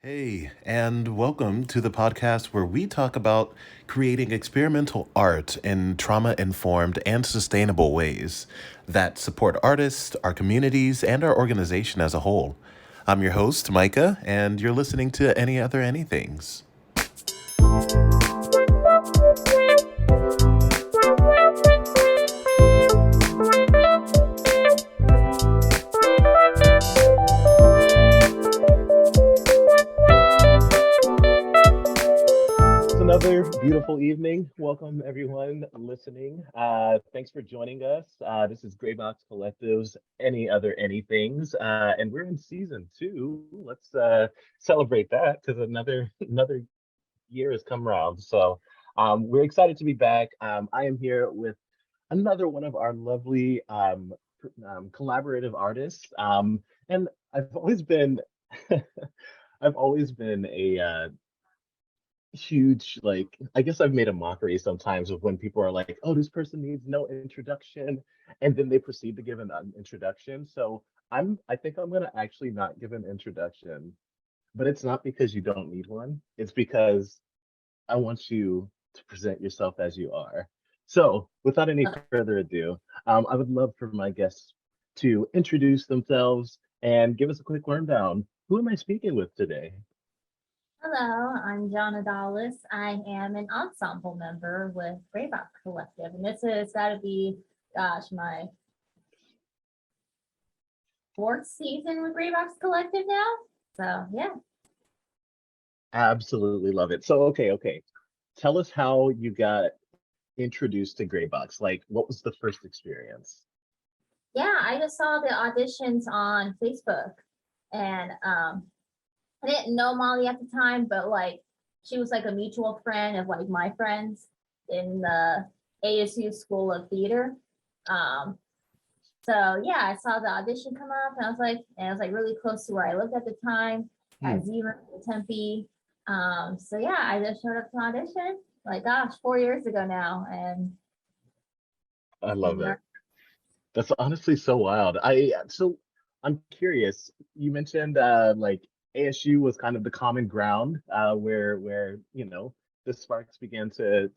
Hey, and welcome to the podcast where we talk about creating experimental art in trauma informed and sustainable ways that support artists, our communities, and our organization as a whole. I'm your host, Micah, and you're listening to Any Other Anythings. Another beautiful evening. Welcome everyone listening. Thanks for joining us. This is Graybox Collective's Any Other Anythings, and we're in season 2. Let's celebrate that because another year has come around. So we're excited to be back. I am here with another one of our lovely collaborative artists, and I've always been I've always been a huge, like, I guess I've made a mockery sometimes of when people are like, oh, this person needs no introduction, and then they proceed to give an introduction. So I think I'm gonna actually not give an introduction, but it's not because you don't need one. It's because I want you to present yourself as you are. So without any further ado, I would love for my guests to introduce themselves and give us a quick rundown. Who am I speaking with today? Hello, I'm Jondel. I am an ensemble member with Graybox Collective, and this has got to be, my fourth season with Graybox Collective now. So yeah. Absolutely love it. So okay. Tell us how you got introduced to Graybox. Like, what was the first experience? Yeah, I just saw the auditions on Facebook, and I didn't know Molly at the time, but like she was like a mutual friend of like my friends in the ASU School of Theater. Um, so yeah, I saw the audition come up, and I was like really close to where I lived at the time Hmm, at Zero Tempe. So yeah, I just showed up to audition. Like gosh, 4 years ago now, and I here love we it. are. That's honestly so wild. I'm curious. You mentioned like ASU was kind of the common ground where the sparks began to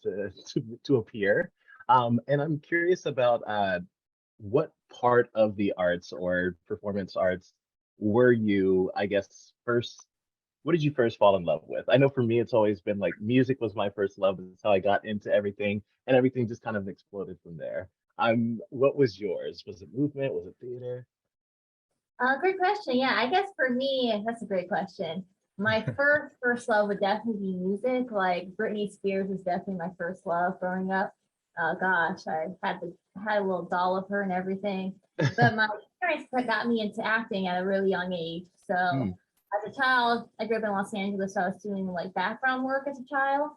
appear. And I'm curious about what part of the arts or performance arts were you, I guess, first, what did you first fall in love with? I know for me, it's always been like music was my first love. That's how I got into everything, and everything just kind of exploded from there. What was yours? Was it movement? Was it theater? Great question. Yeah, I guess for me, that's a great question. My first love would definitely be music. Like Britney Spears is definitely my first love growing up. Gosh, I had a little doll of her and everything. But my parents got me into acting at a really young age. So Hmm. as a child, I grew up in Los Angeles, so I was doing like background work as a child.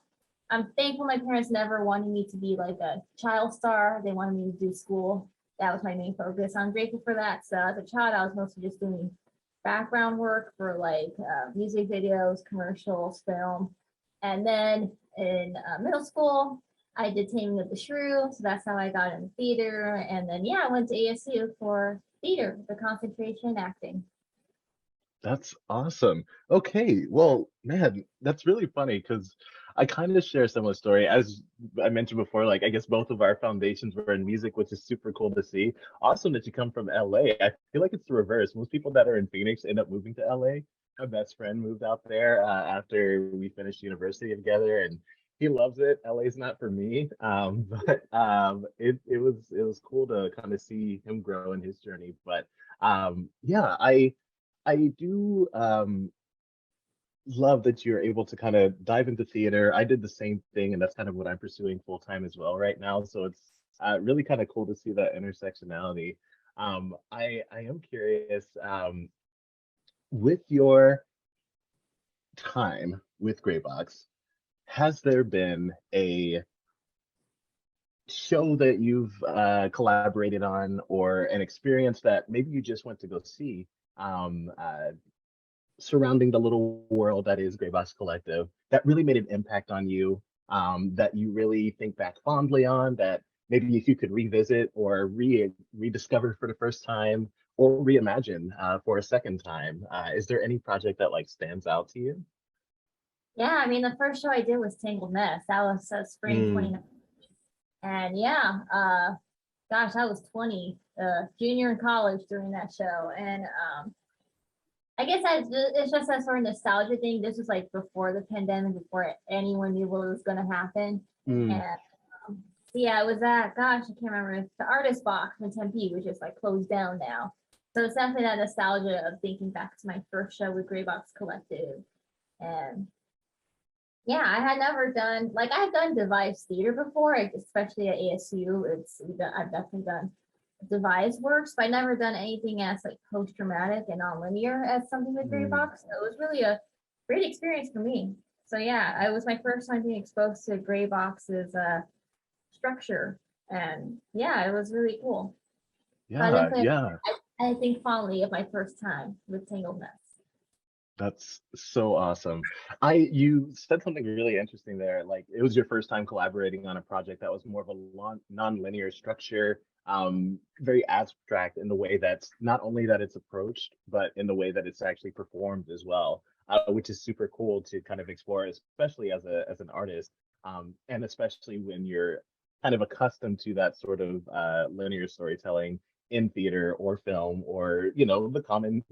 I'm thankful my parents never wanted me to be like a child star. They wanted me to do school. That was my main focus. I'm grateful for that. So as a child, I was mostly just doing background work for like music videos, commercials, film. And then in middle school, I did Taming of the Shrew. So that's how I got into theater. And then, yeah, I went to ASU for theater, the concentration acting. That's awesome. Okay, well, man, that's really funny because I kind of share a similar story. As I mentioned before, like I guess both of our foundations were in music, which is super cool to see. Awesome that you come from LA. I feel like it's the reverse. Most people that are in Phoenix end up moving to LA. My best friend moved out there after we finished university together, and he loves it. LA's not for me, but it was cool to kind of see him grow in his journey. But yeah, I do love that you're able to kind of dive into theater. I did the same thing, and that's kind of what I'm pursuing full time as well right now. So it's really kind of cool to see that intersectionality. I am curious, with your time with Graybox, has there been a show that you've collaborated on or an experience that maybe you just went to go see um, uh, surrounding the little world that is Grey Box Collective that really made an impact on you, that you really think back fondly on, that maybe if you could revisit or rediscover for the first time, or reimagine for a second time. Is there any project that like stands out to you? Yeah, I mean, the first show I did was Tangled Mess. That was spring Mm, 2019. And yeah, gosh, I was 20, junior in college during that show. And I guess it's just a sort of nostalgia thing. This was like before the pandemic, before anyone knew what was going to happen. mm, And so yeah, it was that, gosh, I can't remember, the Artist Box in Tempe, which is like closed down now. So it's definitely that nostalgia of thinking back to my first show with Gray Box Collective. And yeah, I had never done, like, I had done devised theater before, like, especially at ASU. I've definitely done devised works, but I never done anything as like post dramatic and non-linear as something with Gray mm. Box. So it was really a great experience for me. So yeah, it was my first time being exposed to Gray Box's structure, and yeah, it was really cool. So I Yeah, definitely, yeah. I think fondly of my first time with Tangled Mess. That's so awesome. You said something really interesting there. Like it was your first time collaborating on a project that was more of a non-linear structure, very abstract in the way that's not only that it's approached, but in the way that it's actually performed as well, which is super cool to kind of explore, especially as an artist, and especially when you're kind of accustomed to that sort of linear storytelling in theater or film or the common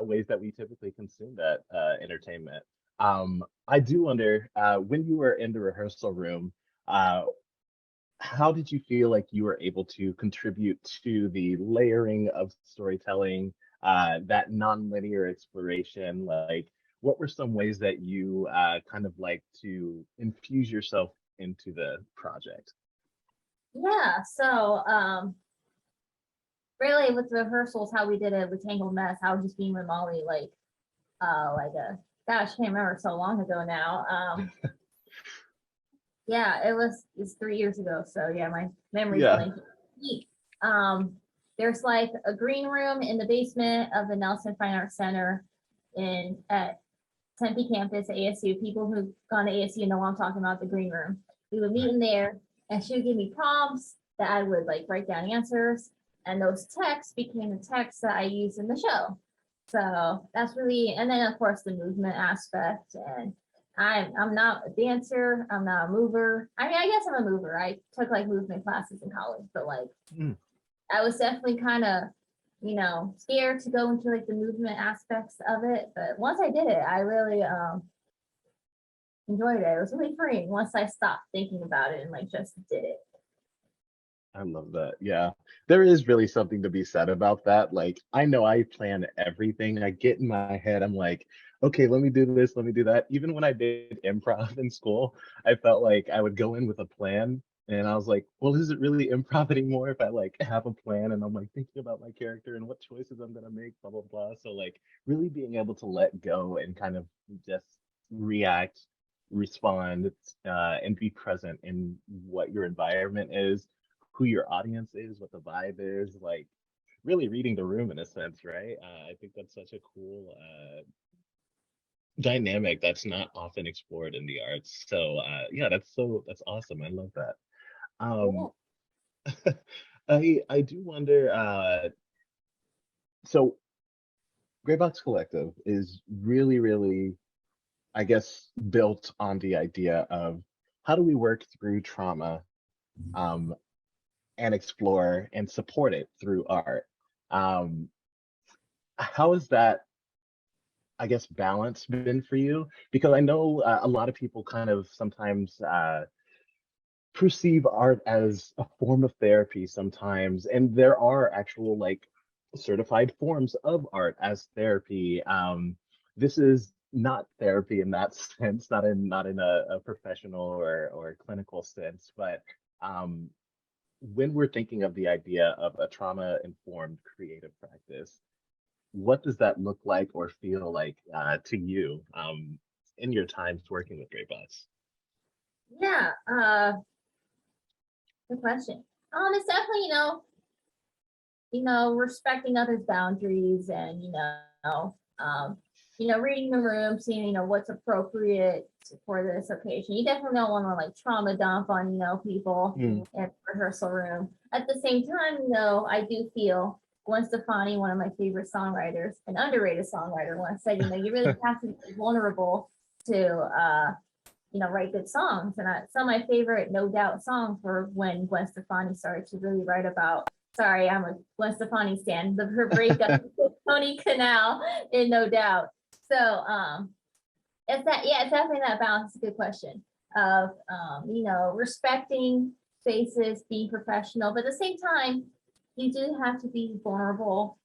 ways that we typically consume that entertainment. I do wonder when you were in the rehearsal room, uh, how did you feel like you were able to contribute to the layering of storytelling, that nonlinear exploration? Like, what were some ways that you kind of like to infuse yourself into the project? Yeah, so really with the rehearsals, how we did it with Tangled Mess, I was just being with Molly like a gosh, I can't remember, so long ago now. Yeah, it's 3 years ago. So yeah, my memory's Yeah. blanking. Um, there's like a green room in the basement of the Nelson Fine Arts Center in at Tempe campus at ASU. People who've gone to ASU know what I'm talking about, the green room. We would meet in there, and she would give me prompts that I would like write down answers, and those texts became the texts that I used in the show. So that's really, and then of course the movement aspect. And I'm not a dancer. I'm not a mover. I mean, I guess I'm a mover. I took like movement classes in college, but like Mm. I was definitely kind of, scared to go into like the movement aspects of it. But once I did it, I really enjoyed it. It was really freeing once I stopped thinking about it and like just did it. I love that. Yeah. There is really something to be said about that. Like, I know I plan everything. I get in my head, I'm like, okay, let me do this, let me do that. Even when I did improv in school, I felt like I would go in with a plan. And I was like, well, is it really improv anymore if I like have a plan and I'm like thinking about my character and what choices I'm gonna make, blah, blah, blah. So like really being able to let go and kind of just react, respond, and be present in what your environment is, who your audience is, what the vibe is, like really reading the room in a sense, right? I think that's such a cool dynamic that's not often explored in the arts. So yeah, that's awesome. I love that. Yeah. Um, I do wonder. So Gray Box Collective is really, I guess, built on the idea of how do we work through trauma, um, and explore and support it through art. Um, how has that, I guess, balance been for you? Because I know a lot of people kind of sometimes perceive art as a form of therapy sometimes, and there are actual like certified forms of art as therapy. This is not therapy in that sense, not in a professional or clinical sense, but um, when we're thinking of the idea of a trauma-informed creative practice, what does that look like or feel like to you in your times working with Great Bots? Yeah. Good question. It's definitely, respecting others' boundaries and, reading the room, seeing, what's appropriate for this occasion. You definitely don't want to like trauma dump on, people Mm, in the rehearsal room. At the same time, though, I do feel Gwen Stefani, one of my favorite songwriters, an underrated songwriter, once said, you really have to be vulnerable to, write good songs. And some of my favorite No Doubt songs were when Gwen Stefani started to really write about, sorry, I'm a Gwen Stefani stan, her breakup with Tony Canal in No Doubt. So it's definitely that balance. It's a good question of, respecting spaces, being professional, but at the same time, you do have to be vulnerable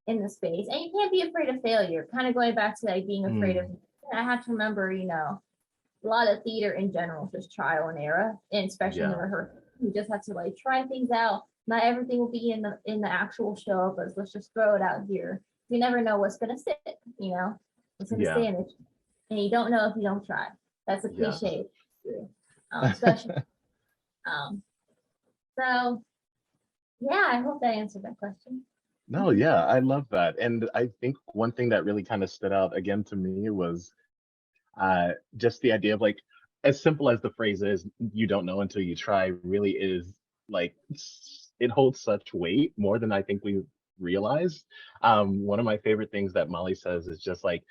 in the space, and you can't be afraid of failure. Kind of going back to like being afraid of, I have to remember, a lot of theater in general is just trial and error, and especially in the rehearsal, you just have to like try things out. Not everything will be in the actual show, but let's just throw it out here. You never know what's gonna stick, what's gonna stay in it, and you don't know if you don't try. That's a cliche, especially. So yeah, I hope that answered that question. No, yeah, I love that. And I think one thing that really kind of stood out again to me was just the idea of like, as simple as the phrase is, you don't know until you try, really is like, it holds such weight more than I think we realize. One of my favorite things that Molly says is just like,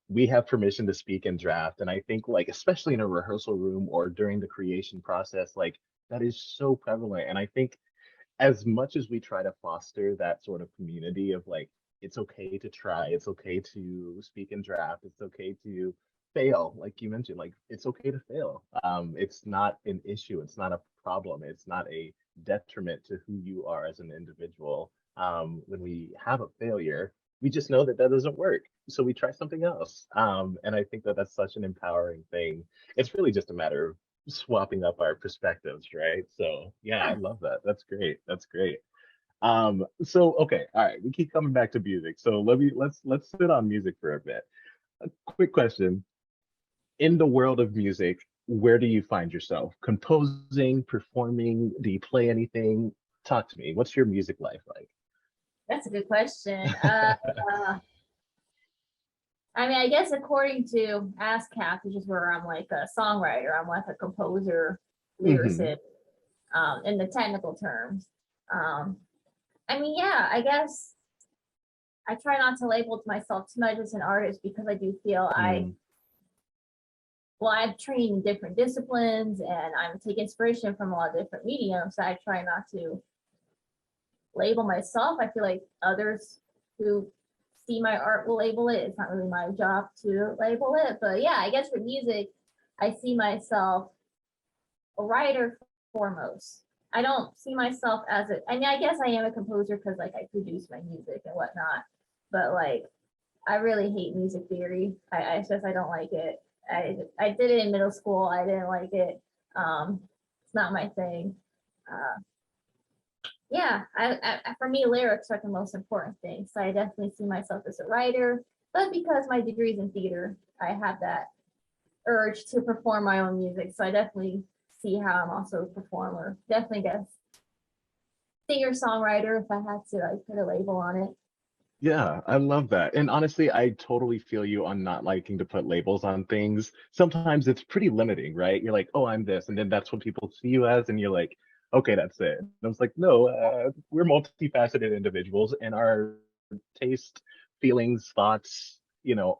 we have permission to speak in draft. And I think like, especially in a rehearsal room or during the creation process, like that is so prevalent. And I think as much as we try to foster that sort of community of like, it's okay to try, it's okay to speak in draft, it's okay to fail, like you mentioned, like it's okay to fail. It's not an issue, it's not a problem, it's not a detriment to who you are as an individual. When we have a failure, we just know that that doesn't work, so we try something else. And I think that that's such an empowering thing. It's really just a matter of swapping up our perspectives, right? So yeah, I love that. That's great. That's great. So okay, all right, we keep coming back to music. So let's sit on music for a bit. A quick question. In the world of music, where do you find yourself? Composing, performing? Do you play anything? Talk to me. What's your music life like? That's a good question. I mean, I guess according to ASCAP, which is where I'm like a songwriter, I'm like a composer, lyricist, in the technical terms. I mean, yeah, I guess I try not to label myself too much as an artist because I do feel I've trained in different disciplines and I'm taking inspiration from a lot of different mediums. So I try not to label myself. I feel like others who see my art will label it. It's not really my job to label it. But yeah, I guess with music, I see myself a writer foremost. I don't see myself as I mean, I guess I am a composer because like I produce my music and whatnot. But like, I really hate music theory. I don't like it. I did it in middle school. I didn't like it. It's not my thing. Yeah, for me, lyrics are the most important thing. So I definitely see myself as a writer. But because my degree's in theater, I have that urge to perform my own music. So I definitely see how I'm also a performer. Definitely guess singer songwriter if I had to like put a label on it. Yeah, I love that. And honestly, I totally feel you on not liking to put labels on things. Sometimes it's pretty limiting, right? You're like, oh, I'm this. And then that's what people see you as. And you're like, okay, that's it. And I was like, no, we're multifaceted individuals and our taste, feelings, thoughts,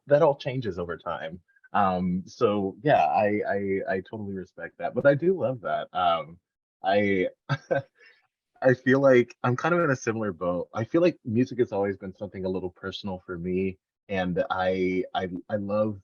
that all changes over time. So yeah, I totally respect that. But I do love that. I I feel like I'm kind of in a similar boat. I feel like music has always been something a little personal for me, and I love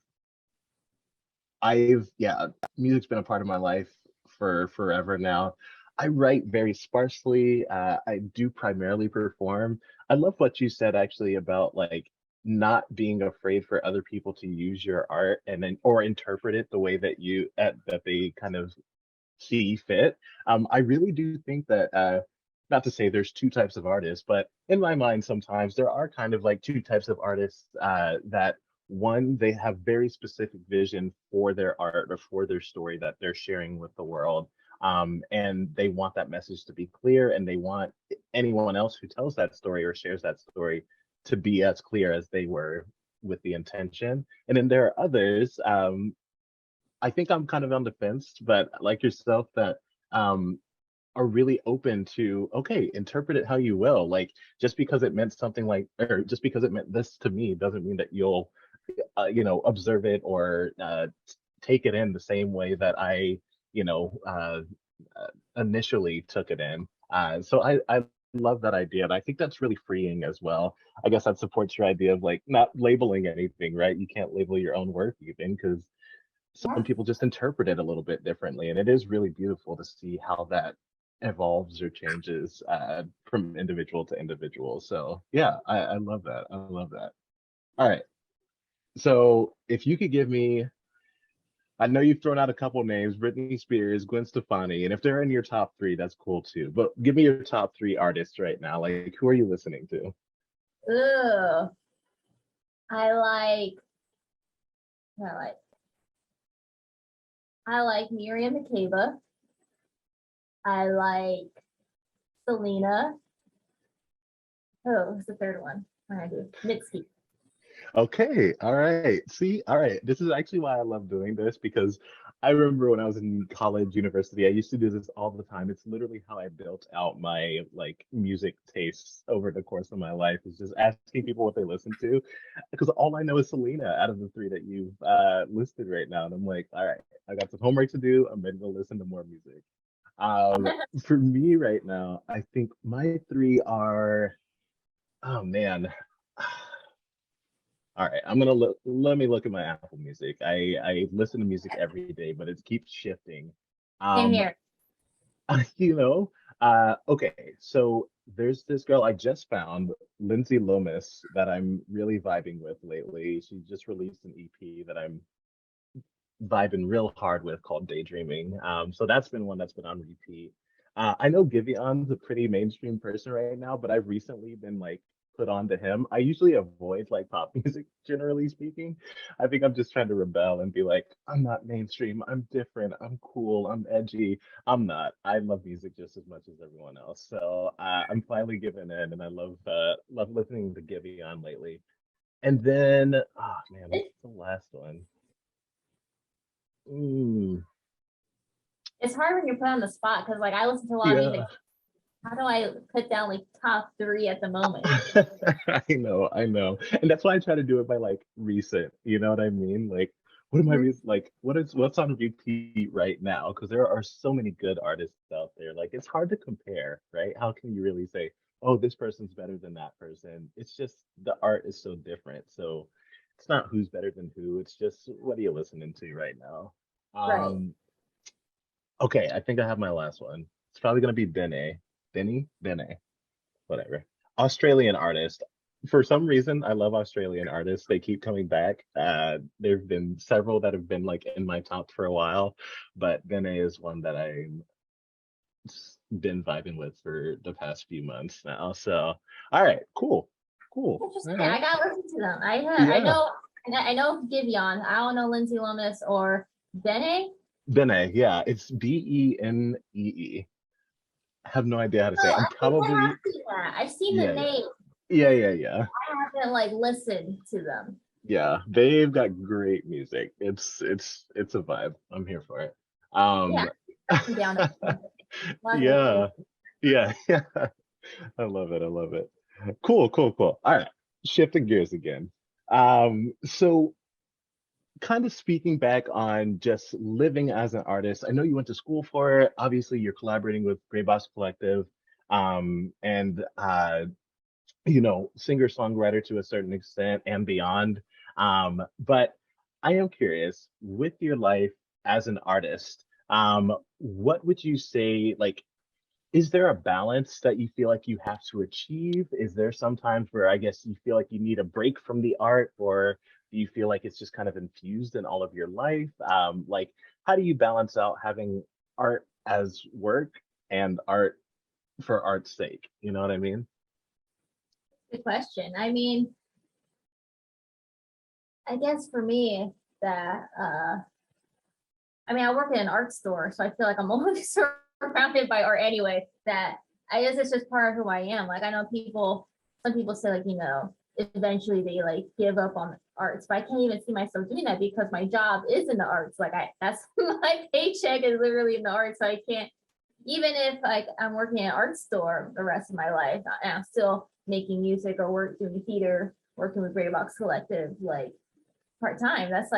music's been a part of my life for forever now. I write very sparsely. I do primarily perform. I love what you said actually about like not being afraid for other people to use your art and then or interpret it the way that they kind of see fit. I really do think that, not to say there's two types of artists, but in my mind, sometimes there are kind of like two types of artists that one, they have very specific vision for their art or for their story that they're sharing with the world. And they want that message to be clear, and they want anyone else who tells that story or shares that story to be as clear as they were with the intention. And then there are others, I think I'm kind of on the fence, but like yourself, that um, are really open to, okay, interpret it how you will. Like just because it meant something like, or just because it meant this to me doesn't mean that you'll, observe it or take it in the same way that I, you know, initially took it in. So I love that idea. And I think that's really freeing as well. I guess that supports your idea of like not labeling anything, right? You can't label your own work even because some Yeah. people just interpret it a little bit differently. And it is really beautiful to see how that evolves or changes from individual to individual. So yeah, I love that. I love that. All right. So if you could give me, I know you've thrown out a couple names, Britney Spears, Gwen Stefani, and if they're in your top three, that's cool too. But give me your top three artists right now. Like, who are you listening to? Ugh. I like, I like, I like Miriam Makeba. I like Selena. Oh, what's the third one? What did I do? Mitski. Okay, all right. See, all right. This is actually why I love doing this because I remember when I was in college, university, I used to do this all the time. It's literally how I built out my like music tastes over the course of my life is just asking people what they listen to because all I know is Selena out of the three that you've listed right now. And I'm like, all right, I got some homework to do. I'm ready to listen to more music. Um, for me right now, I think my three are, oh man. All right, I'm gonna look. Let me look at my Apple Music. I listen to music every day, but it keeps shifting. Same Um, here. you know, okay. So there's this girl I just found, Lindsay Lomas, that I'm really vibing with lately. She just released an EP that I'm vibing real hard with called Daydreaming. So that's been one that's been on repeat. I know Givion's a pretty mainstream person right now, but I've recently been like put on to him. I usually avoid like pop music, generally speaking. I think I'm just trying to rebel and be like, I'm not mainstream. I'm different. I'm cool. I'm edgy. I'm not. I love music just as much as everyone else. So I'm finally giving in, and I love listening to Giveon lately. And then, oh man, what's the last one? Mm, It's hard when you're put on the spot because like I listen to a lot of music. yeah. How do I put down like top three at the moment? I know. And that's why I try to do it by like recent, you know what I mean? Like what am I Mhm. like what's on repeat right now? Because there are so many good artists out there. Like it's hard to compare, right? How can you really say, oh, this person's better than that person? It's just the art is so different. So it's not who's better than who. It's just what are you listening to right now? Right. Um, okay, I think I have my last one. It's probably gonna be Bene. Bene, whatever. Australian artist. For some reason, I love Australian artists. They keep coming back. There've been several that have been like in my top for a while, but Bene is one that I've been vibing with for the past few months now. So, all right, cool, cool. All Interesting. I right, gotta listen to them. I yeah, know I know Giveon. I don't know Lindsay Lomas or Bene. Bene, yeah, it's Benee. I have no idea how to say Oh, it. I'm I think I have probably, seen that. I've seen the yeah, yeah, name. yeah. I haven't like listened to them. Yeah, they've got great music. It's a vibe. I'm here for it. Yeah, Um I'm down to love it. yeah, yeah. I love it. I love it. Cool. All right. Shifting gears again. So kind of speaking back on just living as an artist. I know you went to school for it. Obviously, you're collaborating with Grey Boss Collective. And singer-songwriter to a certain extent and beyond. But I am curious, with your life as an artist, what would you say, like, is there a balance that you feel like you have to achieve? Is there sometimes where I guess you feel like you need a break from the art, or do you feel like it's just kind of infused in all of your life? Like, how do you balance out having art as work and art for art's sake? You know what I mean? Good question. I guess for me that I work in an art store, so I feel like I'm always surrounded by art anyway. That I guess it's just part of who I am. Like I know some people say like eventually they like give up on arts, but I can't even see myself doing that because my job is in the arts. Like that's my paycheck is literally in the arts, so I can't even if like I'm working at an art store the rest of my life, and I'm still making music or doing theater, working with Gray Box Collective, like part-time, that's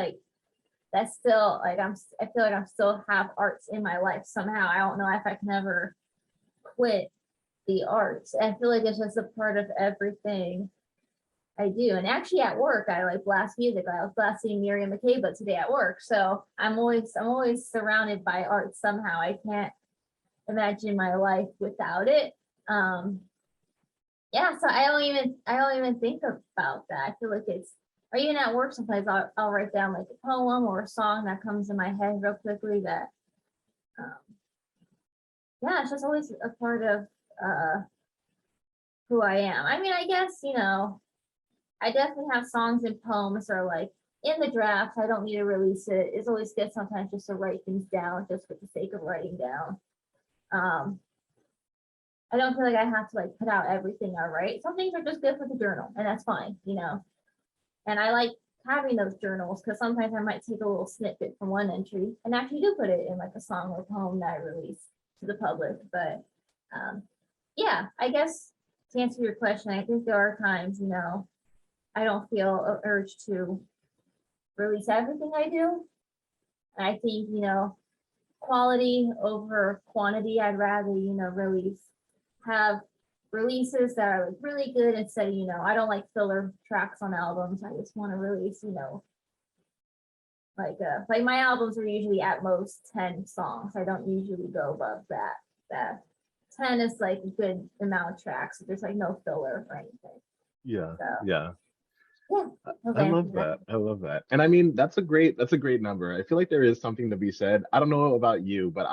still like I feel like I'm still have arts in my life somehow. I don't know if I can ever quit the arts. I feel like it's just a part of everything I do. And actually at work, I like blast music. I was blasting Miriam Makeba today at work. So I'm always surrounded by art somehow. I can't imagine my life without it. Yeah, so I don't even think about that. I feel like it's, or even at work sometimes I'll write down like a poem or a song that comes in my head real quickly that um, yeah, it's just always a part of who I am. I mean, I guess, I definitely have songs and poems or like in the draft. I don't need to release it. It's always good sometimes just to write things down just for the sake of writing down. I don't feel like I have to like put out everything I write. Some things are just good for the journal, and that's fine, And I like having those journals because sometimes I might take a little snippet from one entry and actually do put it in like a song or poem that I release to the public. But yeah, I guess to answer your question, I think there are times, I don't feel an urge to release everything I do. I think, quality over quantity. I'd rather, have releases that are like really good instead of, I don't like filler tracks on albums. I just want to release, like my albums are usually at most 10 songs. I don't usually go above that. That 10 is like a good amount of tracks. So there's like no filler or anything. Yeah. So, Yeah. yeah. I love that. I love that. And I mean, that's a great number. I feel like there is something to be said. I don't know about you, but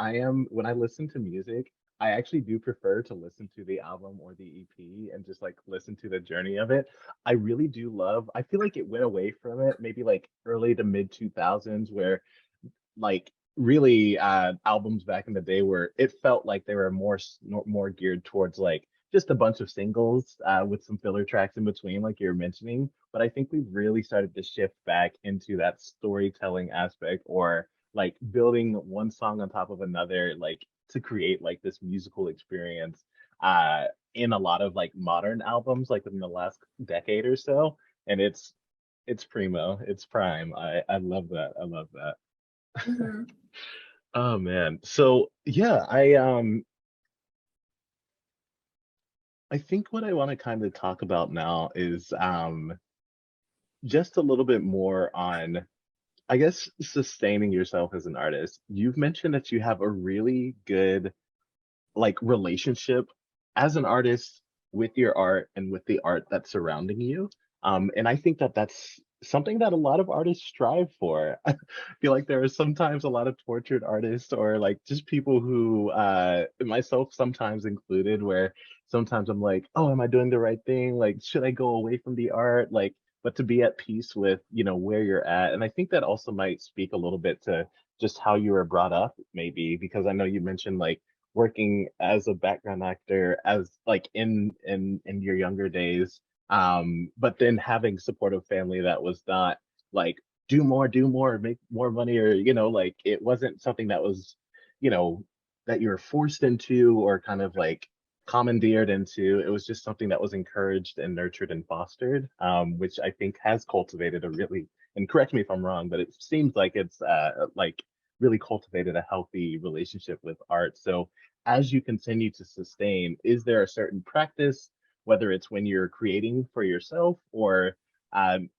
when I listen to music, I actually do prefer to listen to the album or the EP and just like listen to the journey of it. I really do I feel like it went away from it maybe like early to mid 2000s where like really albums back in the day where it felt like they were more geared towards like just a bunch of singles with some filler tracks in between like you're mentioning, but I think we've really started to shift back into that storytelling aspect or like building one song on top of another like to create like this musical experience in a lot of like modern albums like within the last decade or so, and it's primo, it's prime. I love that. I love that. Mm-hmm. Oh man. So yeah, I think what I want to kind of talk about now is just a little bit more on I guess sustaining yourself as an artist. You've mentioned that you have a really good like relationship as an artist with your art and with the art that's surrounding you. And I think that that's something that a lot of artists strive for. I feel like there are sometimes a lot of tortured artists or like just people who, myself sometimes included, where sometimes I'm like, oh, am I doing the right thing? Like, should I go away from the art? Like, but to be at peace with, where you're at. And I think that also might speak a little bit to just how you were brought up, maybe, because I know you mentioned like working as a background actor as like in your younger days, but then having supportive family that was not like do more, make more money, or like it wasn't something that was you know that you were forced into or kind of like commandeered into. It was just something that was encouraged and nurtured and fostered, which I think has cultivated a really, and correct me if I'm wrong, but it seems like it's like really cultivated a healthy relationship with art. So as you continue to sustain, is there a certain practice, whether it's when you're creating for yourself or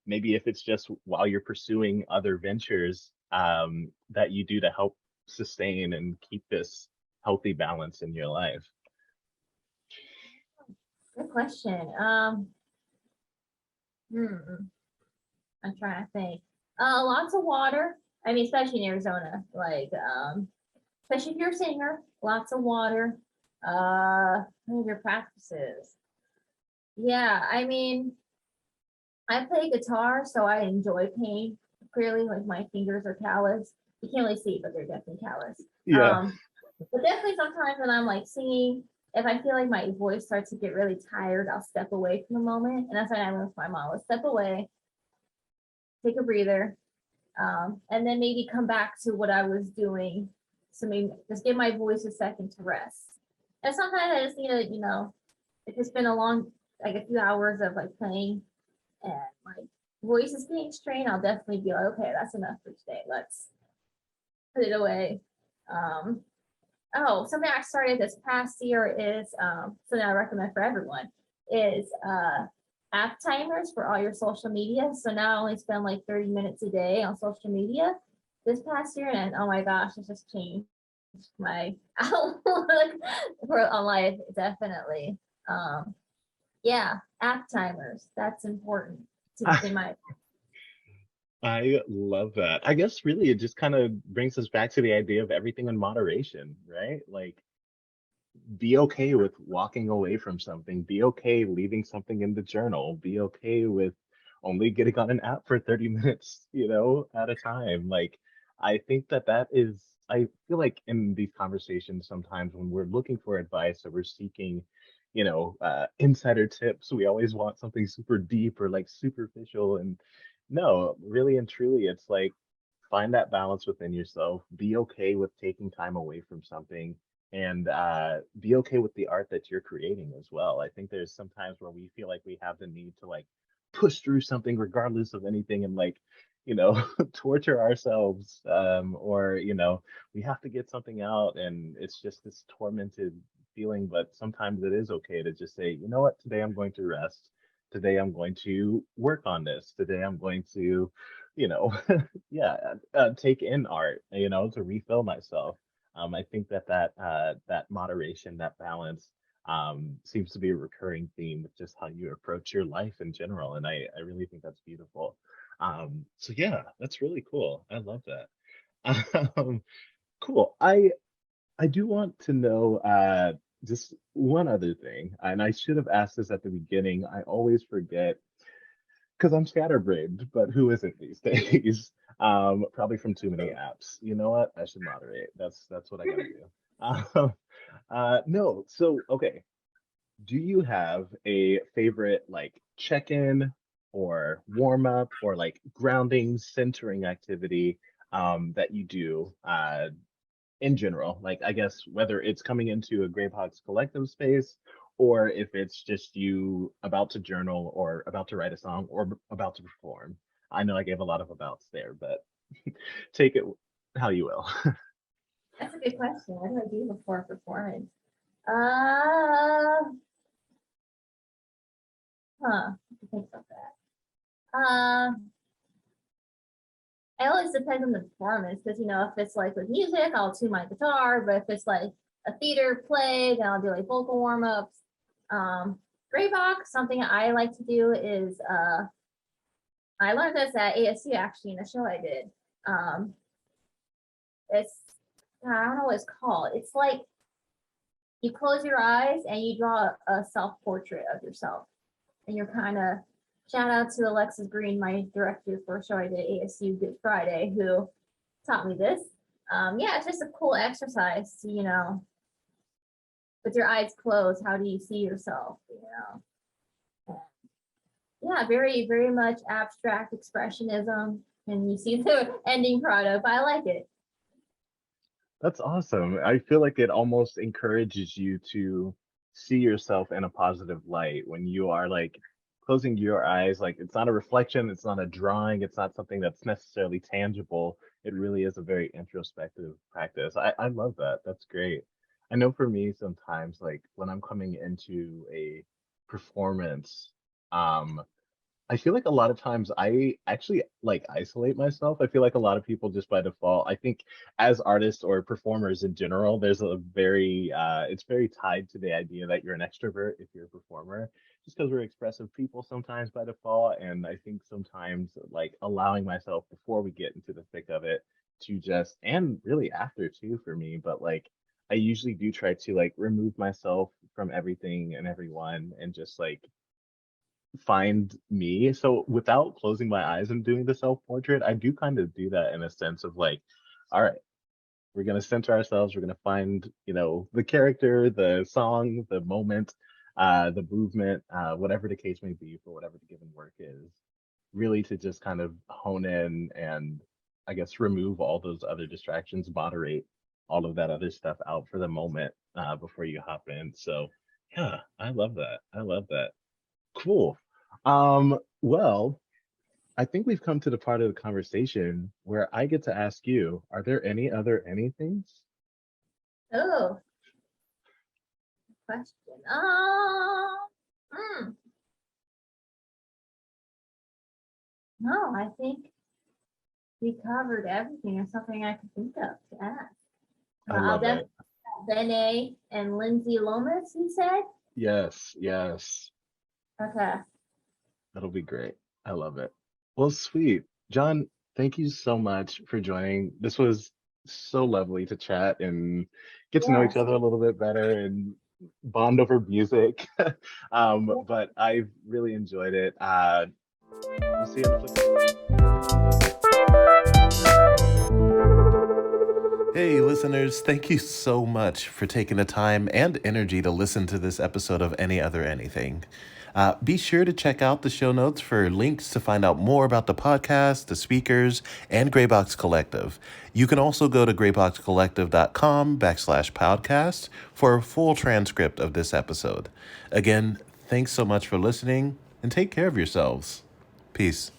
maybe if it's just while you're pursuing other ventures, that you do to help sustain and keep this healthy balance in your life? Good question. Hmm, I'm trying to think. Lots of water. I mean, especially in Arizona, like especially if you're a singer, lots of water. What are your practices? Yeah, I mean, I play guitar, so I enjoy pain. Clearly, like my fingers are callous. You can't really see, but they're definitely callous. Yeah. But definitely sometimes when I'm like singing, if I feel like my voice starts to get really tired, I'll step away from the moment. And that's when I learned from my mom. Let's step away, take a breather, and then maybe come back to what I was doing So maybe just give my voice a second to rest. And sometimes I just need to, if it's been like a few hours of like playing and my voice is getting strained, I'll definitely be like, okay, that's enough for today. Let's put it away. Something I started this past year is something I recommend for everyone is app timers for all your social media. So now I only spend like 30 minutes a day on social media this past year, and oh my gosh, it's just changed my outlook on life, definitely. Yeah, app timers, that's important in my I love that. I guess really it just kind of brings us back to the idea of everything in moderation, right? Like, be okay with walking away from something, be okay leaving something in the journal, be okay with only getting on an app for 30 minutes, at a time. Like, I think that is, I feel like in these conversations sometimes when we're looking for advice or we're seeking, insider tips, we always want something super deep or like superficial. And no, really and truly, it's like find that balance within yourself, be okay with taking time away from something, and be okay with the art that you're creating as well. I think there's sometimes where we feel like we have the need to like push through something regardless of anything and like, torture ourselves, or, we have to get something out and it's just this tormented feeling. But sometimes it is okay to just say, you know what, today I'm going to rest. Today I'm going to work on this. Today I'm going to, yeah, take in art, to refill myself. I think that moderation, that balance, seems to be a recurring theme with just how you approach your life in general, and I really think that's beautiful. So yeah, that's really cool. I love that. Cool. I do want to know just one other thing, and I should have asked this at the beginning. I always forget because I'm scatterbrained, but who isn't these days? Probably from too many apps. You know what? I should moderate. That's what I gotta do. No, so okay. Do you have a favorite like check-in or warm up or like grounding, centering activity that you do in general? Like, I guess whether it's coming into a Greyhawks collective space or if it's just you about to journal or about to write a song or about to perform. I know I gave a lot of abouts there, but take it how you will. That's a good question. What do I do before a performance? Uh, I have to think about that. It always depends on the performance because if it's like with music, I'll tune my guitar, but if it's like a theater play, then I'll do like vocal warm ups. Gray box, something I like to do is I learned this at ASU actually in a show I did. It's I don't know what it's called. It's like you close your eyes and you draw a self portrait of yourself, and you're kind of shout out to Alexis Green, my director for a show I did ASU Good Friday, who taught me this. Yeah, it's just a cool exercise to, with your eyes closed, how do you see yourself? Yeah, very, very much abstract expressionism, and you see the ending product, but I like it. That's awesome. I feel like it almost encourages you to see yourself in a positive light when you are like closing your eyes. Like, it's not a reflection, it's not a drawing, it's not something that's necessarily tangible. It really is a very introspective practice. I love that. That's great. I know for me, sometimes, like when I'm coming into a performance, um, I feel like a lot of times I actually like isolate myself. I feel like a lot of people just by default, I think as artists or performers in general, there's a very it's very tied to the idea that you're an extrovert if you're a performer, just because we're expressive people sometimes by default. And I think sometimes like allowing myself before we get into the thick of it to just, and really after too for me, but like I usually do try to like remove myself from everything and everyone and just like find me. So without closing my eyes and doing the self portrait, I do kind of do that in a sense of like, all right, we're going to center ourselves. We're going to find, the character, the song, the moment, the movement, whatever the case may be for whatever the given work is, really to just kind of hone in and I guess remove all those other distractions, moderate, all of that other stuff out for the moment before you hop in. So yeah, I love that. I love that. Cool. Well, I think we've come to the part of the conversation where I get to ask you, are there any other anythings? Oh, question. No, I think we covered everything. There's something I can think of to ask. I love it. Bene and Lindsay Lomas, you said? Yes, yes. Okay. That'll be great. I love it. Well, sweet. John, thank you so much for joining. This was so lovely to chat and get to know each Yes. other a little bit better and bond over music. But I've really enjoyed it. We'll see you in the flip. Hey, listeners, thank you so much for taking the time and energy to listen to this episode of Any Other Anything. Be sure to check out the show notes for links to find out more about the podcast, the speakers, and Graybox Collective. You can also go to grayboxcollective.com/podcast for a full transcript of this episode. Again, thanks so much for listening, and take care of yourselves. Peace.